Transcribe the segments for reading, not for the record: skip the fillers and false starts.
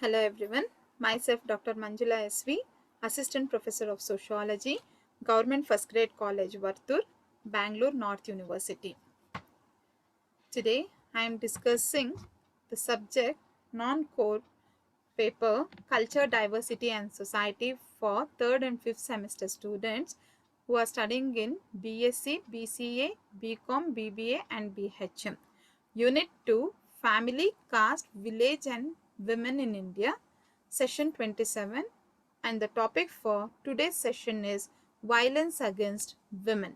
Hello everyone, myself Dr. Manjula SV, Assistant Professor of Sociology, Government First Grade College, Vartur, Bangalore North University. Today I am discussing the subject non-core paper Culture, Diversity and Society for 3rd and 5th semester students who are studying in BSc, BCA, BCom, BBA and BHM. Unit 2 Family, Caste, Village and Women in India, Session 27, and the topic for today's session is Violence Against Women.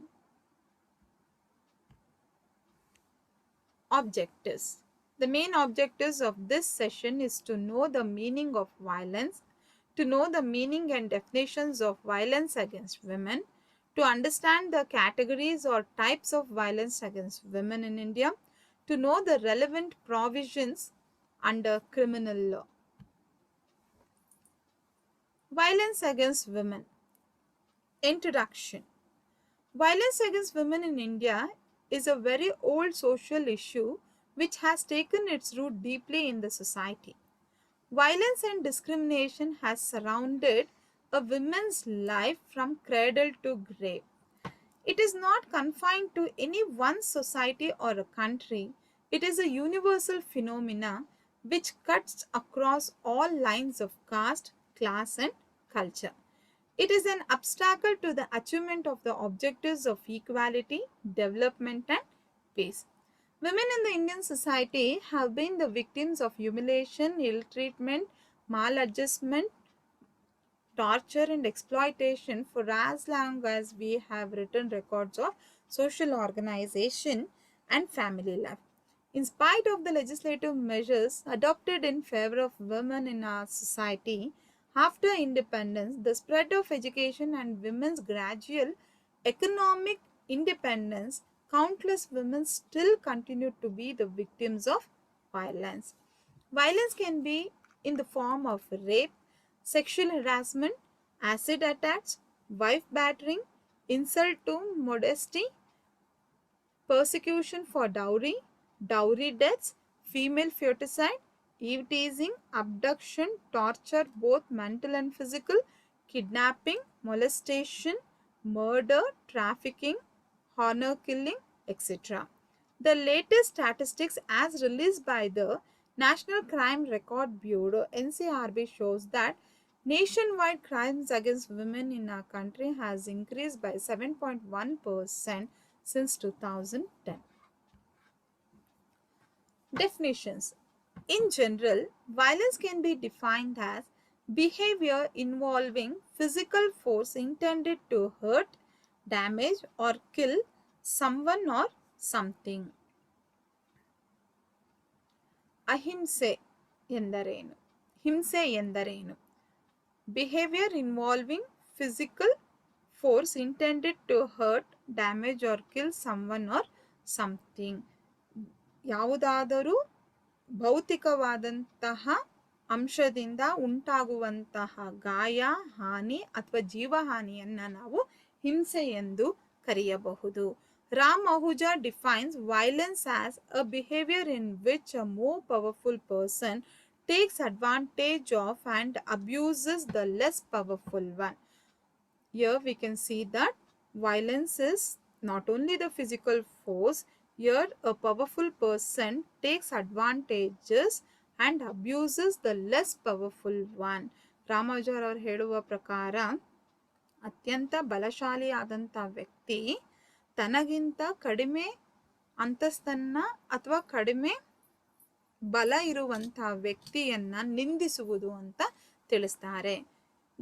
Objectives. The main objectives of this session is to know the meaning of violence, to know the meaning and definitions of violence against women, to understand the categories or types of violence against women in India, to know the relevant provisions under criminal law. Violence against women. Introduction. Violence against women in India is a very old social issue which has taken its root deeply in the society. Violence and discrimination has surrounded a woman's life from cradle to grave. It is not confined to any one society or a country. It is a universal phenomena which cuts across all lines of caste, class and culture. It is an obstacle to the achievement of the objectives of equality, development and peace. Women in the Indian society have been the victims of humiliation, ill treatment, maladjustment, torture and exploitation for as long as we have written records of social organization and family life. In spite of the legislative measures adopted in favor of women in our society, after independence, the spread of education and women's gradual economic independence, countless women still continue to be the victims of violence. Violence can be in the form of rape, sexual harassment, acid attacks, wife battering, insult to modesty, persecution for dowry, dowry deaths, female feticide, eve teasing, abduction, torture, both mental and physical, kidnapping, molestation, murder, trafficking, honor killing, etc. The latest statistics as released by the National Crime Record Bureau NCRB shows that nationwide crimes against women in our country has increased by 7.1% since 2010. Definitions. In general, violence can be defined as behavior involving physical force intended to hurt, damage, or kill someone or something. ಅಹಿಂಸೆ ಎಂದರೇನು? ಹಿಂಸೆ ಎಂದರೇನು? Behavior involving physical force intended to hurt, damage or kill someone or something. ಯಾವುದಾದರೂ ಭೌತಿಕವಾದಂತಹ ಅಂಶದಿಂದ ಉಂಟಾಗುವಂತಹ ಗಾಯ, ಹಾನಿ ಅಥವಾ ಜೀವಹಾನಿಯನ್ನು ನಾವು ಹಿಂಸೆ ಎಂದು ಕರೆಯಬಹುದು. Ram Ahuja defines violence as a behavior in which a more powerful person takes advantage of and abuses the less powerful one. Here we can see that violence is not only the physical force, here a powerful person takes advantages and abuses the less powerful one. ರಾಮಾನುಜರ್ ಅವರು ಹೇಳುವ ಪ್ರಕಾರ ಅತ್ಯಂತ ಬಲಶಾಲಿಯಾದಂಥ ವ್ಯಕ್ತಿ ತನಗಿಂತ ಕಡಿಮೆ ಅಂತಸ್ತನ್ನ ಅಥವಾ ಕಡಿಮೆ ಬಲ ಇರುವಂಥ ವ್ಯಕ್ತಿಯನ್ನ ನಿಂದಿಸುವುದು ಅಂತ ತಿಳಿಸ್ತಾರೆ.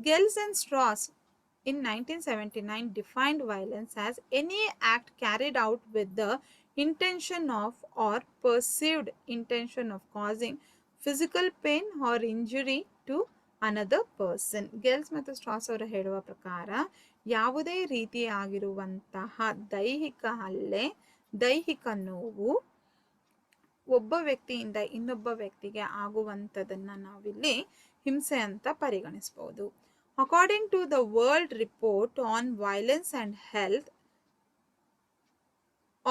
ಗೆಲ್ಸ್ and straws in 1979 defined violence as any act carried out with the intention of or perceived intention of causing physical pain or injury to another person. ಗೆಲ್ಸ್ ಮತ್ತು ಸ್ಟ್ರಾಸ್ ಅವರು ಹೇಳುವ ಪ್ರಕಾರ ಯಾವುದೇ ರೀತಿಯಾಗಿರುವಂತಹ ದೈಹಿಕ ಹಲ್ಲೆ, ದೈಹಿಕ ನೋವು ಒಬ್ಬ ವ್ಯಕ್ತಿಯಿಂದ ಇನ್ನೊಬ್ಬ ವ್ಯಕ್ತಿಗೆ ಆಗುವಂಥದ್ದನ್ನು ನಾವಿಲ್ಲಿ ಹಿಂಸೆ ಅಂತ ಪರಿಗಣಿಸಬಹುದು. According to the World Report on Violence and Health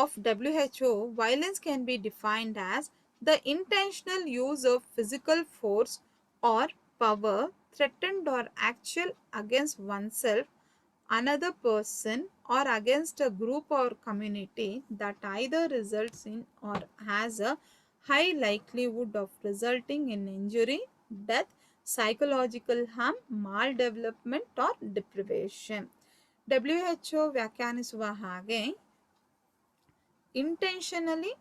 of WHO, violence can be defined as the intentional use of physical force or power threatened or actual against oneself, another person, or against a group or community that either results in or has a high likelihood of resulting in injury, death, psychological harm, maldevelopment or deprivation. WHO ವ್ಯಾಖ್ಯಾನಿಸುವ ಹಾಗೆ intentionally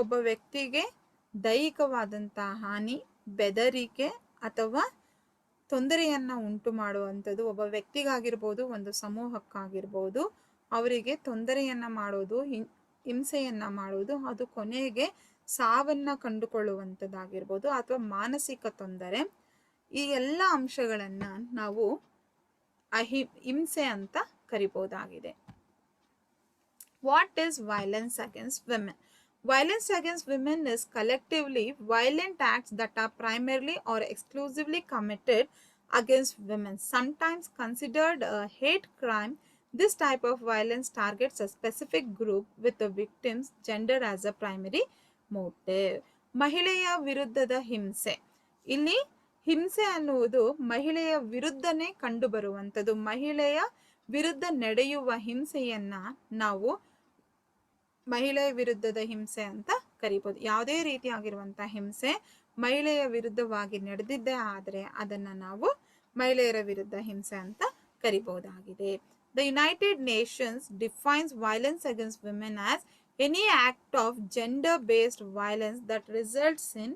ಒಬ್ಬ ವ್ಯಕ್ತಿಗೆ ದೈಹಿಕವಾದಂತಹ ಹಾನಿ, ಬೆದರಿಕೆ ಅಥವಾ ತೊಂದರೆಯನ್ನು ಉಂಟು ಮಾಡುವಂಥದ್ದು ಒಬ್ಬ ವ್ಯಕ್ತಿಗಾಗಿರ್ಬೋದು, ಒಂದು ಸಮೂಹಕ್ಕಾಗಿರ್ಬೋದು, ಅವರಿಗೆ ತೊಂದರೆಯನ್ನು ಮಾಡೋದು, ಹಿಂಸೆಯನ್ನು ಮಾಡೋದು, ಅದು ಕೊನೆಗೆ ಸಾವನ್ನು ಕಂಡುಕೊಳ್ಳುವಂಥದ್ದಾಗಿರ್ಬೋದು ಅಥವಾ ಮಾನಸಿಕ ತೊಂದರೆ, ಈ ಎಲ್ಲ ಅಂಶಗಳನ್ನು ನಾವು ಹಿಂಸೆ ಅಂತ ಕರಿಬೋದಾಗಿದೆ. What is violence against women? Violence against women is collectively violent acts that are primarily or exclusively committed against women, sometimes considered a hate crime. This type of violence targets a specific group with the victim's gender as a primary motive. ಮಹಿಳೆಯ ವಿರುದ್ಧದ ಹಿಂಸೆ. ಇಲ್ಲಿ ಹಿಂಸೆ ಅನ್ನುವುದು ಮಹಿಳೆಯ ವಿರುದ್ಧನೇ ಕಂಡುಬರುವಂಥದ್ದು. ಮಹಿಳೆಯ ವಿರುದ್ಧ ನಡೆಯುವ ಹಿಂಸೆಯನ್ನ ನಾವು ಮಹಿಳೆಯ ವಿರುದ್ಧದ ಹಿಂಸೆ ಅಂತ ಕರಿಬಹುದು. ಯಾವುದೇ ರೀತಿಯಾಗಿರುವಂಥ ಹಿಂಸೆ ಮಹಿಳೆಯ ವಿರುದ್ಧವಾಗಿ ನಡೆದಿದ್ದೇ ಆದರೆ ಅದನ್ನ ನಾವು ಮಹಿಳೆಯರ ವಿರುದ್ಧ ಹಿಂಸೆ ಅಂತ ಕರಿಬಹುದಾಗಿದೆ. The United Nations defines violence against women as any act of gender-based violence that results in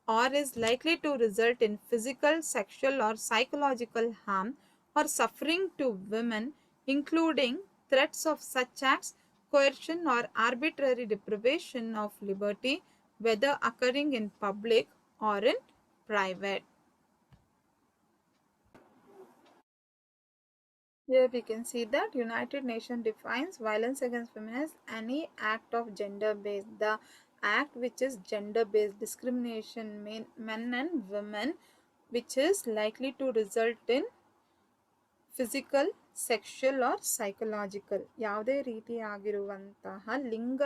or is likely to result in physical, sexual or psychological harm or suffering to women, including threats of such acts, coercion or arbitrary deprivation of liberty, whether occurring in public or in private. Here we can see that United Nations defines violence against women as any act of gender-based. The act which is gender-based discrimination men and women, which is likely to result in physical, sexual or psychological, ಯಾವುದೇ ರೀತಿಯಾಗಿರುವಂತಹ ಲಿಂಗ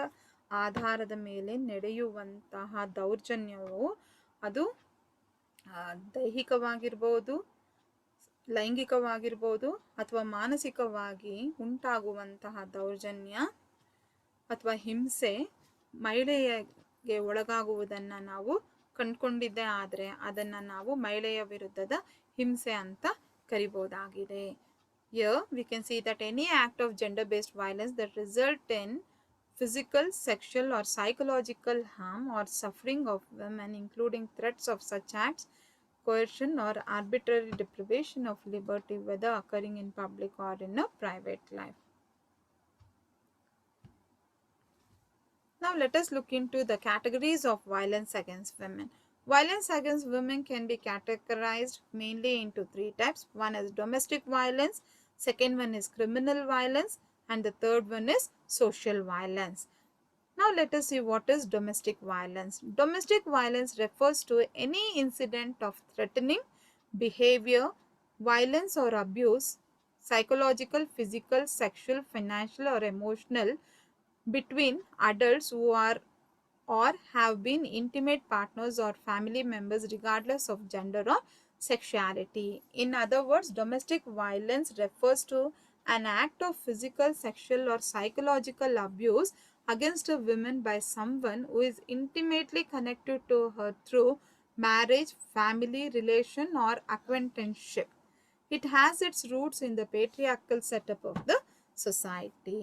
ಆಧಾರದ ಮೇಲೆ ನಡೆಯುವಂತಹ ದೌರ್ಜನ್ಯವು ಅದು ದೈಹಿಕವಾಗಿರ್ಬೋದು, ಲೈಂಗಿಕವಾಗಿರ್ಬೋದು ಅಥವಾ ಮಾನಸಿಕವಾಗಿ ಉಂಟಾಗುವಂತಹ ದೌರ್ಜನ್ಯ ಅಥವಾ ಹಿಂಸೆ ಮಹಿಳೆಯಗೆ ಒಳಗಾಗುವುದನ್ನು ನಾವು ಕಂಡುಕೊಂಡಿದ್ದೇ ಆದರೆ ಅದನ್ನು ನಾವು ಮಹಿಳೆಯ ವಿರುದ್ಧದ ಹಿಂಸೆ ಅಂತ ಕರಿಬೋದಾಗಿದೆ. Here we can see that any act of gender-based violence that result in physical, sexual or psychological harm or suffering of women, including threats of such acts, coercion or arbitrary deprivation of liberty, whether occurring in public or in a private life. Now let us look into the categories of violence against women. Violence against women can be categorized mainly into three types. One is domestic violence, second one is criminal violence, and the third one is social violence. Now let us see what is domestic violence. Domestic violence refers to any incident of threatening behavior, violence or abuse, psychological, physical, sexual, financial or emotional, between adults who are or have been intimate partners or family members regardless of gender or sexuality. In other words, domestic violence refers to an act of physical, sexual or psychological abuse against a woman by someone who is intimately connected to her through marriage, family relation or acquaintanceship. It has its roots in the patriarchal setup of the society.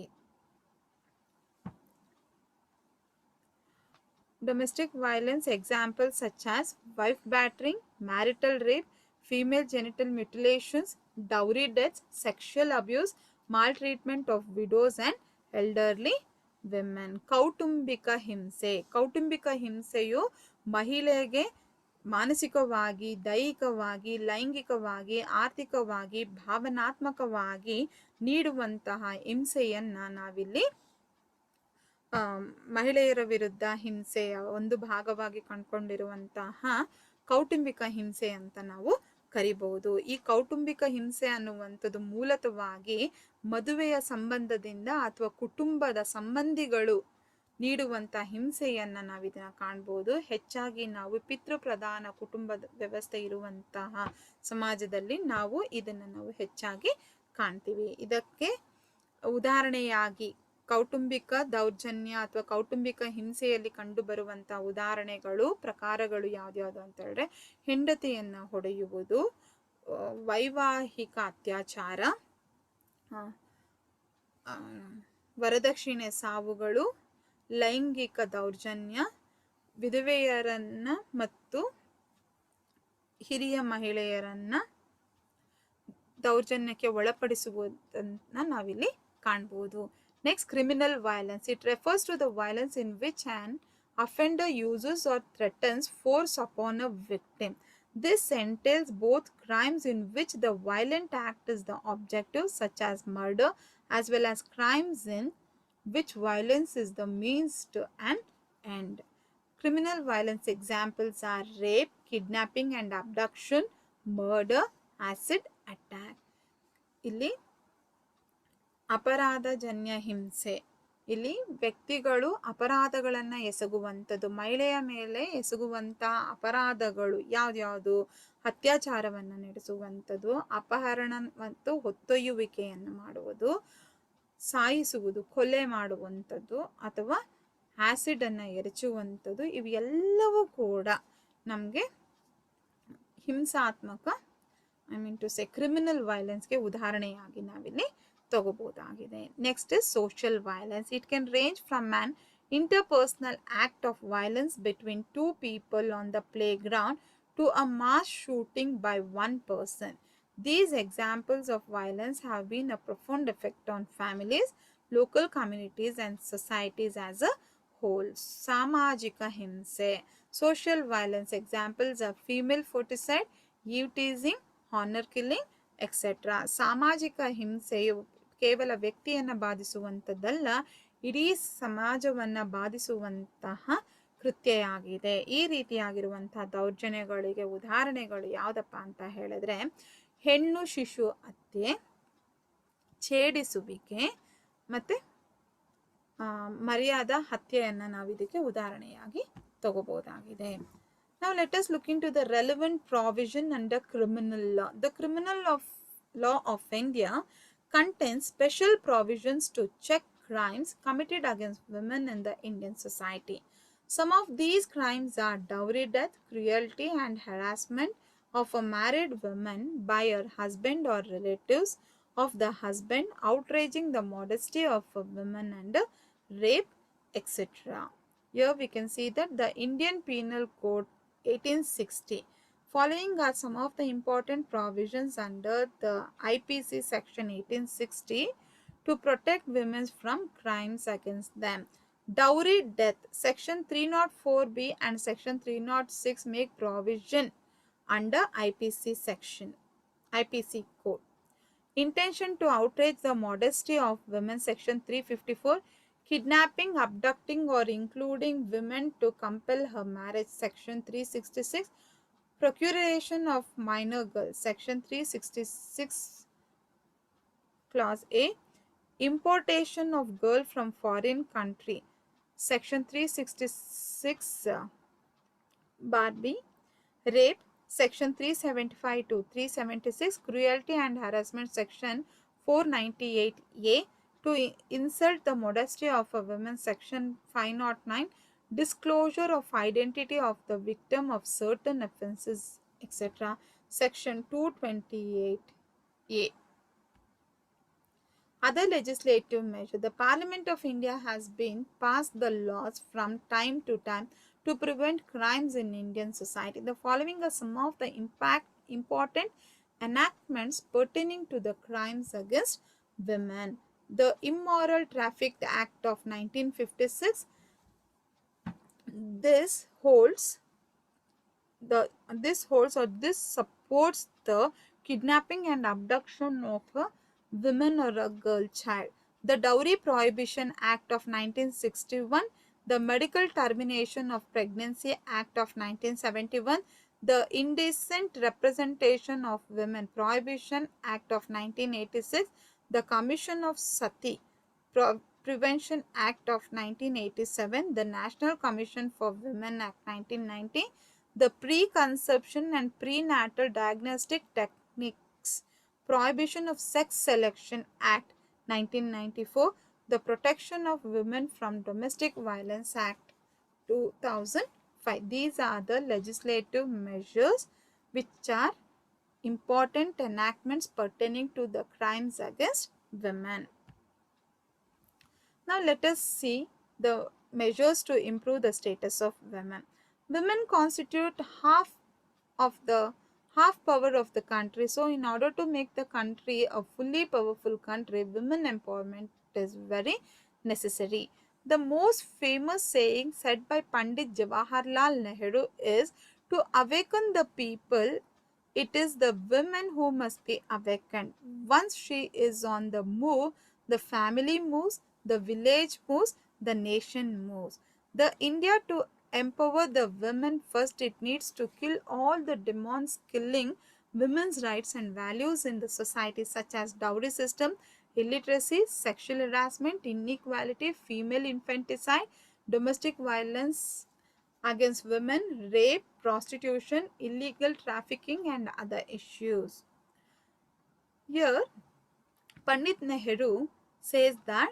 Domestic violence examples such as wife battering, marital rape, female genital mutilations, dowry deaths, sexual abuse, maltreatment of widows and elderly women. ಕೌಟುಂಬಿಕ ಹಿಂಸೆ. ಕೌಟುಂಬಿಕ ಹಿಂಸೆಯು ಮಹಿಳೆಗೆ ಮಾನಸಿಕವಾಗಿ, ದೈಹಿಕವಾಗಿ, ಲೈಂಗಿಕವಾಗಿ, ಆರ್ಥಿಕವಾಗಿ, ಭಾವನಾತ್ಮಕವಾಗಿ ನೀಡುವಂತಹ ಹಿಂಸೆಯನ್ನು ನಾವಿಲ್ಲಿ ಮಹಿಳೆಯರ ವಿರುದ್ಧ ಹಿಂಸೆಯ ಒಂದು ಭಾಗವಾಗಿ ಕಂಡುಕೊಂಡಿರುವಂತಹ ಕೌಟುಂಬಿಕ ಹಿಂಸೆ ಅಂತ ನಾವು ಕರಿಬಹುದು. ಈ ಕೌಟುಂಬಿಕ ಹಿಂಸೆ ಅನ್ನುವಂಥದ್ದು ಮೂಲತಃವಾಗಿ ಮದುವೆಯ ಸಂಬಂಧದಿಂದ ಅಥವಾ ಕುಟುಂಬದ ಸಂಬಂಧಿಗಳು ನೀಡುವಂಥ ಹಿಂಸೆಯನ್ನು ನಾವು ಇದನ್ನು ಕಾಣ್ಬೋದು. ಹೆಚ್ಚಾಗಿ ನಾವು ಪಿತೃಪ್ರಧಾನ ಕುಟುಂಬದ ವ್ಯವಸ್ಥೆ ಇರುವಂತಹ ಸಮಾಜದಲ್ಲಿ ನಾವು ಇದನ್ನು ನಾವು ಹೆಚ್ಚಾಗಿ ಕಾಣ್ತೀವಿ. ಇದಕ್ಕೆ ಉದಾಹರಣೆಯಾಗಿ ಕೌಟುಂಬಿಕ ದೌರ್ಜನ್ಯ ಅಥವಾ ಕೌಟುಂಬಿಕ ಹಿಂಸೆಯಲ್ಲಿ ಕಂಡುಬರುವಂಥ ಉದಾಹರಣೆಗಳು ಪ್ರಕಾರಗಳು ಯಾವ್ದ್ಯಾವುದು ಅಂತ ಹೇಳಿದ್ರೆ, ಹೆಂಡತಿಯನ್ನು ಹೊಡೆಯುವುದು, ವೈವಾಹಿಕ ಅತ್ಯಾಚಾರ, ವರದಕ್ಷಿಣೆ ಸಾವುಗಳು, ಲೈಂಗಿಕ ದೌರ್ಜನ್ಯ, ವಿಧವೆಯರನ್ನ ಮತ್ತು ಹಿರಿಯ ಮಹಿಳೆಯರನ್ನ ದೌರ್ಜನ್ಯಕ್ಕೆ ಒಳಪಡಿಸುವುದನ್ನು ನಾವಿಲ್ಲಿ ಕಾಣಬಹುದು. Next, criminal violence. It refers to the violence in which an offender uses or threatens force upon a victim. This entails both crimes in which the violent act is the objective, such as murder, as well as crimes in which violence is the means to an end. Criminal violence examples are rape, kidnapping and abduction, murder, acid attack. ಇಲ್ಲಿ ಅಪರಾಧಜನ್ಯ ಹಿಂಸೆ, ಇಲ್ಲಿ ವ್ಯಕ್ತಿಗಳು ಅಪರಾಧಗಳನ್ನು ಎಸಗುವಂಥದ್ದು, ಮಹಿಳೆಯ ಮೇಲೆ ಎಸಗುವಂಥ ಅಪರಾಧಗಳು ಯಾವ್ದ್ಯಾವುದು? ಅತ್ಯಾಚಾರವನ್ನು ನಡೆಸುವಂಥದ್ದು, ಅಪಹರಣ ಮತ್ತು ಹೊತ್ತೊಯ್ಯುವಿಕೆಯನ್ನು ಮಾಡುವುದು, ಸಾಯಿಸುವುದು, ಕೊಲೆ ಮಾಡುವಂಥದ್ದು ಅಥವಾ ಆ್ಯಸಿಡನ್ನು ಎರಚುವಂಥದ್ದು, ಇವೆಲ್ಲವೂ ಕೂಡ ನಮಗೆ ಹಿಂಸಾತ್ಮಕ ಕ್ರಿಮಿನಲ್ ವೈಲೆನ್ಸ್ಗೆ ಉದಾಹರಣೆಯಾಗಿ ನಾವಿಲ್ಲಿ ತಗೋಬಹುದಾಗಿದೆ. Next is social violence. It can range from an interpersonal act of violence between two people on the playground to a mass shooting by one person. These examples of violence have been a profound effect on families, local communities and societies as a whole. Samajika himse. Social violence examples are female foeticide, eve teasing, honor killing, etc. ಸಾಮಾಜಿಕ ಹಿಂಸೆಯು ಕೇವಲ ವ್ಯಕ್ತಿಯನ್ನು ಬಾಧಿಸುವಂಥದ್ದಲ್ಲ, ಇಡೀ ಸಮಾಜವನ್ನು ಬಾಧಿಸುವಂತಹ ಕೃತ್ಯವಾಗಿದೆ. ಈ ರೀತಿಯಾಗಿರುವಂತಹ ದೌರ್ಜನ್ಯಗಳಿಗೆ ಉದಾಹರಣೆಗಳು ಯಾವುದಪ್ಪ ಅಂತ ಹೇಳಿದ್ರೆ, ಹೆಣ್ಣು ಶಿಶು ಹತ್ಯೆ, ಛೇಡಿಸುವಿಕೆ ಮತ್ತು ಮರ್ಯಾದಾ ಹತ್ಯೆಯನ್ನು ನಾವು ಇದಕ್ಕೆ ಉದಾಹರಣೆಯಾಗಿ ತಗೋಬಹುದಾಗಿದೆ. Now let us look into the relevant provision under criminal law. The criminal law of India contains special provisions to check crimes committed against women in the Indian society. Some of these crimes are dowry death, cruelty and harassment of a married woman by her husband or relatives of the husband, outraging the modesty of a woman and rape, etc. Here we can see that the Indian Penal Code 1860. Following are some of the important provisions under the IPC section 1860 to protect women from crimes against them. Dowry death, section 304B and section 306 make provision under IPC code. Intention to outrage the modesty of women, section 354. Kidnapping, abducting or including women to compel her marriage, section 366. Procuration of minor girls, section 366 clause A. Importation of girl from foreign country, section 366 bar B. Rape, section 375 to 376. Cruelty and harassment, section 498A. To insult the modesty of a woman, section 509. Disclosure of identity of the victim of certain offences, etc. section 228A. Other legislative measures. The Parliament of India has been passed the laws from time to time to prevent crimes in Indian society. The following are some of the important enactments pertaining to the crimes against women. The Immoral Traffic Act of 1956. This supports the kidnapping and abduction of a woman or a girl child. The Dowry Prohibition Act of 1961. The Medical Termination of Pregnancy Act of 1971. The Indecent Representation of Women Prohibition Act of 1986. The Commission of Sati Prevention Act of 1987, the National Commission for Women Act 1990, the Preconception and Prenatal Diagnostic Techniques Prohibition of Sex Selection Act 1994, the Protection of Women from Domestic Violence Act 2005. These are the legislative measures which are important enactments pertaining to the crimes against women. Now let us see the measures to improve the status of women. Women constitute half power of the country. So in order to make the country a fully powerful country, women empowerment is very necessary. The most famous saying said by Pandit Jawaharlal Nehru is, to awaken the people, it is the women who must be awakened. Once she is on the move, the family moves, the village moves, the nation moves. The India to empower the women, first it needs to kill all the demons killing women's rights and values in the society, such as dowry system, illiteracy, sexual harassment, inequality, female infanticide, domestic violence against women, rape, prostitution, illegal trafficking and other issues. Here, Pandit Nehru says that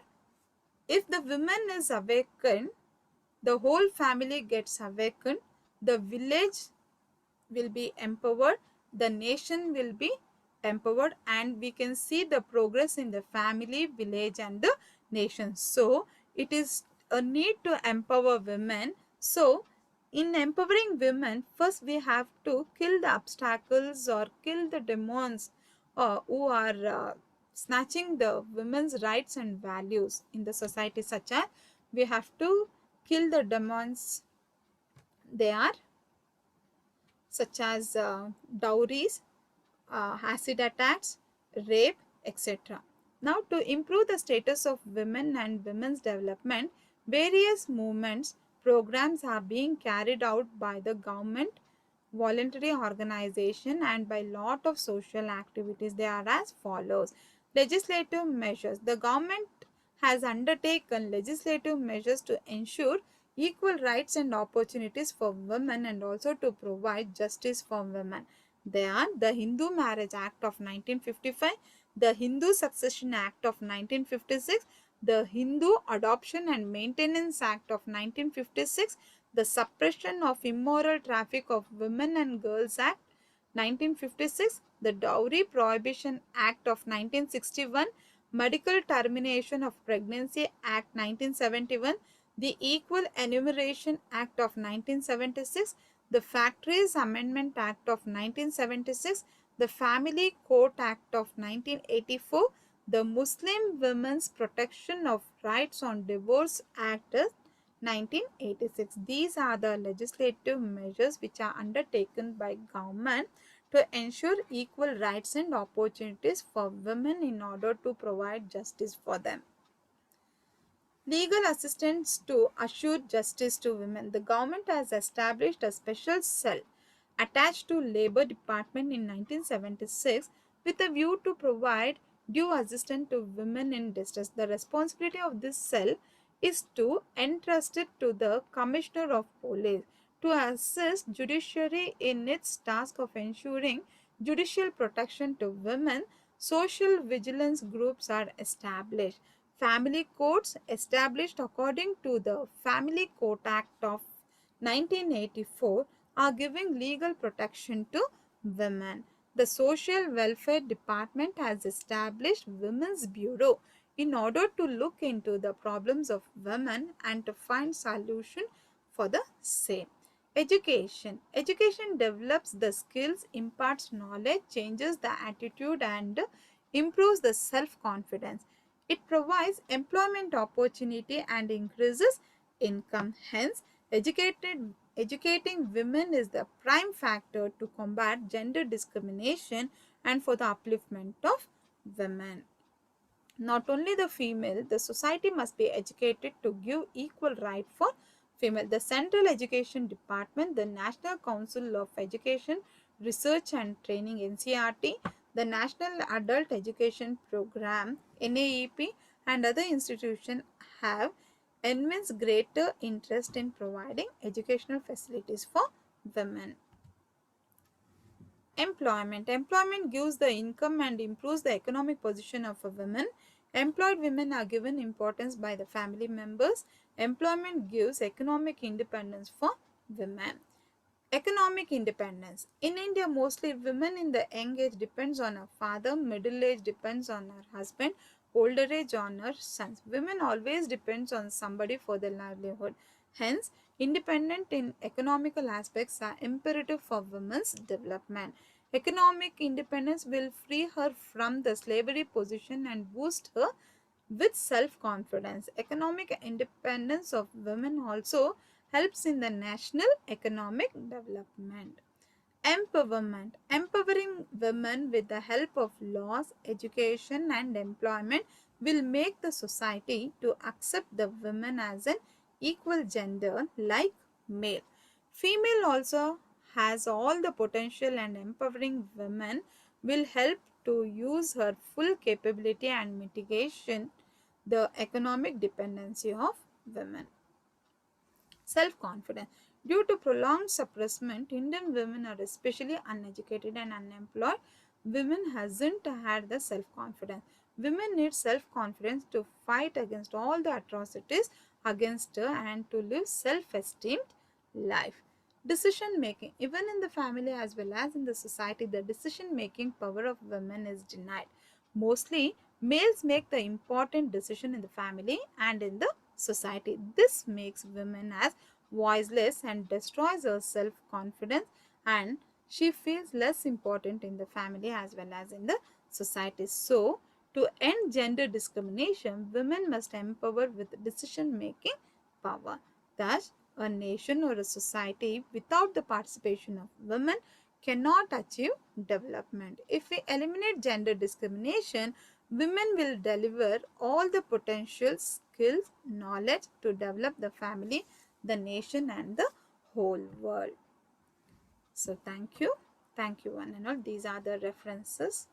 if the woman is awakened, the whole family gets awakened, the village will be empowered, the nation will be empowered, and we can see the progress in the family, village and the nation. So, it is a need to empower women. So, in empowering women, first we have to kill the obstacles or kill the demons who are snatching the women's rights and values in the society, such as we have to kill the demons. They are such as dowries, acid attacks, rape, etc. Now, to improve the status of women and women's development, various movements, programs are being carried out by the government, voluntary organization and by lot of social activities. They are as follows. Legislative measures. The government has undertaken legislative measures to ensure equal rights and opportunities for women and also to provide justice for women. They are the Hindu Marriage Act of 1955, the Hindu Succession Act of 1956, the Hindu Adoption and Maintenance Act of 1956, the Suppression of Immoral Traffic of Women and Girls Act 1956, the Dowry Prohibition Act of 1961, Medical Termination of Pregnancy Act 1971, the Equal Enumeration Act of 1976, the Factories Amendment Act of 1976, the Family Court Act of 1984, the Muslim Women's Protection of Rights on Divorce Act 1986. These are the legislative measures which are undertaken by government to ensure equal rights and opportunities for women in order to provide justice for them. Legal assistance to assure justice to women. The government has established a special cell attached to Labour Department in 1976 with a view to provide due assistance to women in distress. The responsibility of this cell is to entrust it to the Commissioner of Police to assist judiciary in its task of ensuring judicial protection to women. Social vigilance groups are established. Family courts established according to the Family Court Act of 1984 are giving legal protection to women. The Social Welfare Department has established Women's Bureau in order to look into the problems of women and to find solution for the same. Education. Education develops the skills, imparts knowledge, changes the attitude and improves the self-confidence. It provides employment opportunity and increases income. Hence, educating women is the prime factor to combat gender discrimination and for the upliftment of women. Not only the female, the society must be educated to give equal right for female. The Central Education Department, the National Council of Education, Research and Training NCRT, the National Adult Education Program NAEP and other institutions have immense greater interest in providing educational facilities for women. Employment. Employment gives the income and improves the economic position of a woman. Employed women are given importance by the family members. Employment gives economic independence for women. Economic independence. In India, mostly women in the young age depends on her father, middle age depends on her husband, older age on her sons. Women always depends on somebody for their livelihood. Hence, independent in economical aspects are imperative for women's development. Economic independence will free her from the slavery position and boost her with self-confidence. Economic independence of women also helps in the national economic development. Empowerment. Empowering women with the help of laws, education and employment will make the society to accept the women as an equal gender like male. Female also has all the potential, and empowering women will help to use her full capability and mitigation the economic dependency of women. Self-confidence. Due to prolonged suppressment, Indian women are especially uneducated and unemployed. Women hasn't had the self-confidence. Women need self-confidence to fight against all the atrocities against her and to live self-esteemed life. Decision making. Even in the family as well as in the society, the decision making power of women is denied. Mostly, males make the important decision in the family and in the society. This makes women as voiceless and destroys her self-confidence, and she feels less important in the family as well as in the society. So, to end gender discrimination, women must empower with decision-making power. Thus, a nation or a society without the participation of women cannot achieve development. If we eliminate gender discrimination, women will deliver all the potential skills, knowledge to develop the family, the nation and the whole world. So thank you. Thank you one and all. These are the references.